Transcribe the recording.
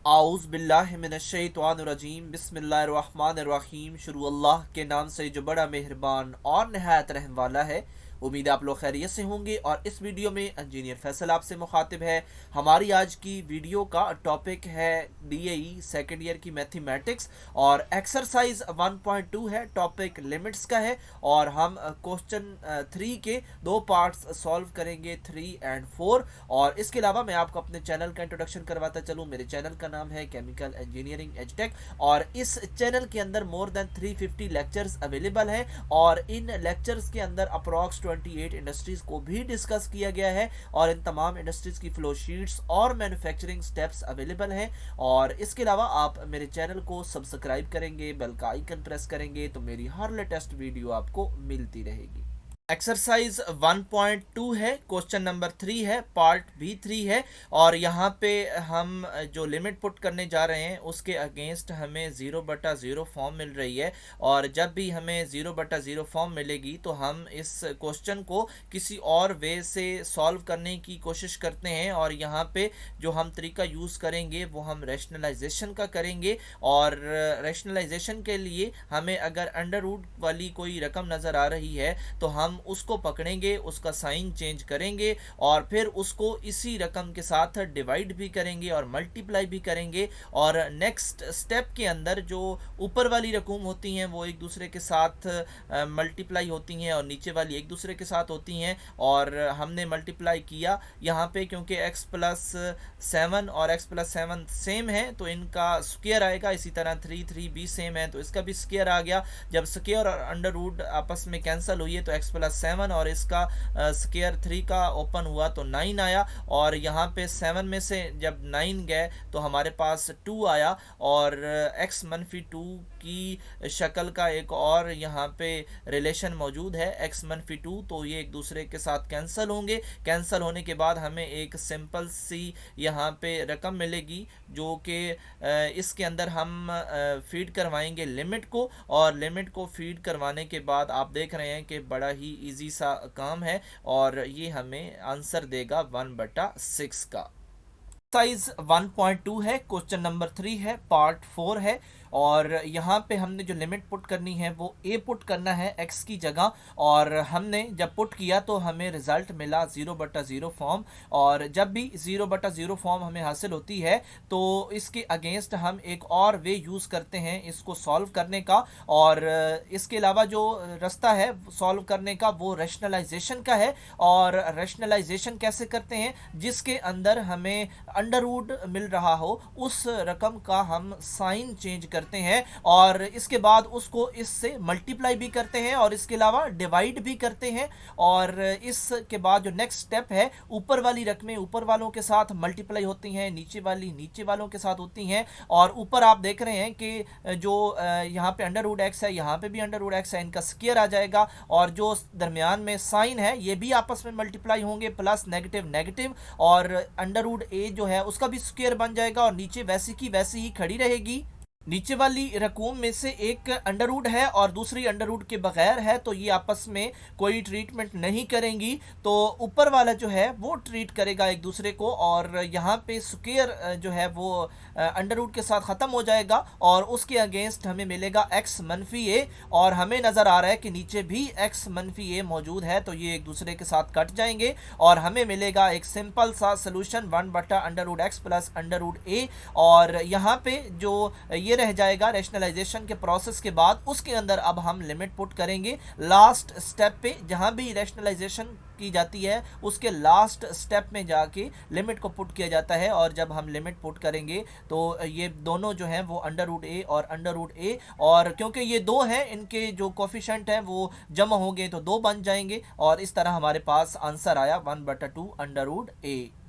आउज़ बिल्लाहि मिनश्शैतानिर्रजीम बिस्मिल्लाहिर्रहमानिर्रहीम। शुरू अल्लाह के नाम से जो बड़ा मेहरबान और नहायत रहम वाला है। उम्मीद है आप लोग खैरियत से होंगे। और इस वीडियो में इंजीनियर फैसल आपसे मुखातिब है। हमारी आज की वीडियो का टॉपिक है डीएई सेकेंड ईयर की मैथमेटिक्स और एक्सरसाइज 1.2 है, टॉपिक लिमिट्स का है। और हम क्वेश्चन 3 के दो पार्ट्स सॉल्व करेंगे, 3 एंड 4। और इसके अलावा मैं आपको अपने चैनल का इंट्रोडक्शन करवाता चलूँ। मेरे चैनल का नाम है केमिकल इंजीनियरिंग एजटेक और इस चैनल के अंदर मोर देन 350 लेक्चर्स अवेलेबल हैं। और इन लेक्चर्स के अंदर अप्रॉक्स 28 इंडस्ट्रीज को भी डिस्कस किया गया है और इन तमाम इंडस्ट्रीज की फ्लो शीट्स और मैन्युफैक्चरिंग स्टेप्स अवेलेबल हैं। और इसके अलावा आप मेरे चैनल को सब्सक्राइब करेंगे, बेल का आइकन प्रेस करेंगे तो मेरी हर लेटेस्ट वीडियो आपको मिलती रहेगी। एक्सरसाइज 1.2 है, क्वेश्चन नंबर 3 है, पार्ट भी 3 है। और यहाँ पे हम जो लिमिट पुट करने जा रहे हैं उसके अगेंस्ट हमें 0/0 फॉर्म मिल रही है। और जब भी हमें 0/0 फॉर्म मिलेगी तो हम इस क्वेश्चन को किसी और वे से सॉल्व करने की कोशिश करते हैं। और यहाँ पे जो हम तरीका यूज़ करेंगे वो हम रैशनलाइजेशन का करेंगे। और रैशनलाइजेशन के लिए हमें अगर अंडर रूट वाली कोई रकम नज़र आ रही है तो हम उसको पकड़ेंगे, उसका साइन चेंज करेंगे और फिर उसको इसी रकम के साथ डिवाइड भी करेंगे और मल्टीप्लाई भी करेंगे। और नेक्स्ट स्टेप के अंदर जो ऊपर वाली रकम होती हैं वो एक दूसरे के साथ मल्टीप्लाई होती हैं और नीचे वाली एक दूसरे के साथ होती हैं। और हमने मल्टीप्लाई किया यहाँ पे, क्योंकि x+7 और x+7 सेम है तो इनका स्क्वायर आएगा। इसी तरह 3 भी सेम है तो इसका भी स्क्वायर आ गया। जब स्क्वायर और अंडर रूट आपस में कैंसिल हुई है तो x+7 और इसका स्क्वायर 3 का ओपन हुआ तो 9 आया। और यहाँ पे 7 में से जब 9 गए तो हमारे पास 2 आया। और x-2 की शक्ल का एक और यहाँ पे रिलेशन मौजूद है, x-2, तो ये एक दूसरे के साथ कैंसिल होंगे। कैंसिल होने के बाद हमें एक सिंपल सी यहाँ पे रकम मिलेगी जो कि इसके अंदर हम फीड करवाएंगे लिमिट को। और लिमिट को फीड करवाने के बाद आप देख रहे हैं कि बड़ा ही इजी सा काम है और ये हमें आंसर देगा 1/6 का। साइज 1.2 है, क्वेश्चन नंबर 3 है, पार्ट 4 है। और यहाँ पे हमने जो लिमिट पुट करनी है वो a पुट करना है x की जगह। और हमने जब पुट किया तो हमें रिजल्ट मिला 0/0 फॉर्म। और जब भी 0/0 फॉर्म हमें हासिल होती है तो इसके अगेंस्ट हम एक और वे यूज़ करते हैं इसको सॉल्व करने का। और इसके अलावा जो रास्ता है सॉल्व करने का वो रैशनलाइजेशन का है। और रैशनलाइजेशन कैसे करते हैं, जिसके अंदर हमें अंडर रूट मिल रहा हो उस रकम का हम साइन चेंज करते हैं और इसके बाद उसको इससे मल्टीप्लाई भी करते हैं और इसके अलावा डिवाइड भी करते हैं। और इसके बाद जो नेक्स्ट स्टेप है, ऊपर वाली रकमें ऊपर वालों के साथ मल्टीप्लाई होती हैं, नीचे वाली नीचे वालों के साथ होती हैं। और ऊपर आप देख रहे हैं कि जो यहाँ पे अंडर रूट एक्स है, यहाँ पे भी अंडर रूट एक्स है, इनका स्क्वायर आ जाएगा। और जो दरमियान में साइन है ये भी आपस में मल्टीप्लाई होंगे, प्लस नेगेटिव नेगेटिव। और अंडर रूट ए जो है उसका भी स्क्वायर बन जाएगा और नीचे वैसी की वैसी ही खड़ी रहेगी। नीचे वाली रकूम में से एक अंडर रूट है और दूसरी अंडर रूट के बगैर है तो ये आपस में कोई ट्रीटमेंट नहीं करेंगी। तो ऊपर वाला जो है वो ट्रीट करेगा एक दूसरे को। और यहाँ पे स्क्वायर जो है वो अंडर रूट के साथ ख़त्म हो जाएगा और उसके अगेंस्ट हमें मिलेगा x-a। और हमें नज़र आ रहा है कि नीचे भी x-a मौजूद है तो ये एक दूसरे के साथ कट जाएंगे और हमें मिलेगा एक सिंपल सा सोल्यूशन 1/√x + √a। और यहाँ पे जो ये रह जाएगा रैशनलाइजेशन के प्रोसेस के बाद, उसके अंदर अब हम लिमिट पुट करेंगे लास्ट स्टेप पे। जहां भी रैशनलाइजेशन की जाती है उसके लास्ट स्टेप में जाके लिमिट को पुट किया जाता है। और जब हम लिमिट पुट करेंगे तो ये दोनों जो हैं वो अंडर रूट a और अंडर रूट a, और क्योंकि ये दो हैं इनके जो कोफिशेंट हैं वो जमा होंगे तो 2 बन जाएंगे। और इस तरह हमारे पास आंसर आया 1/2 अंडर रूट a।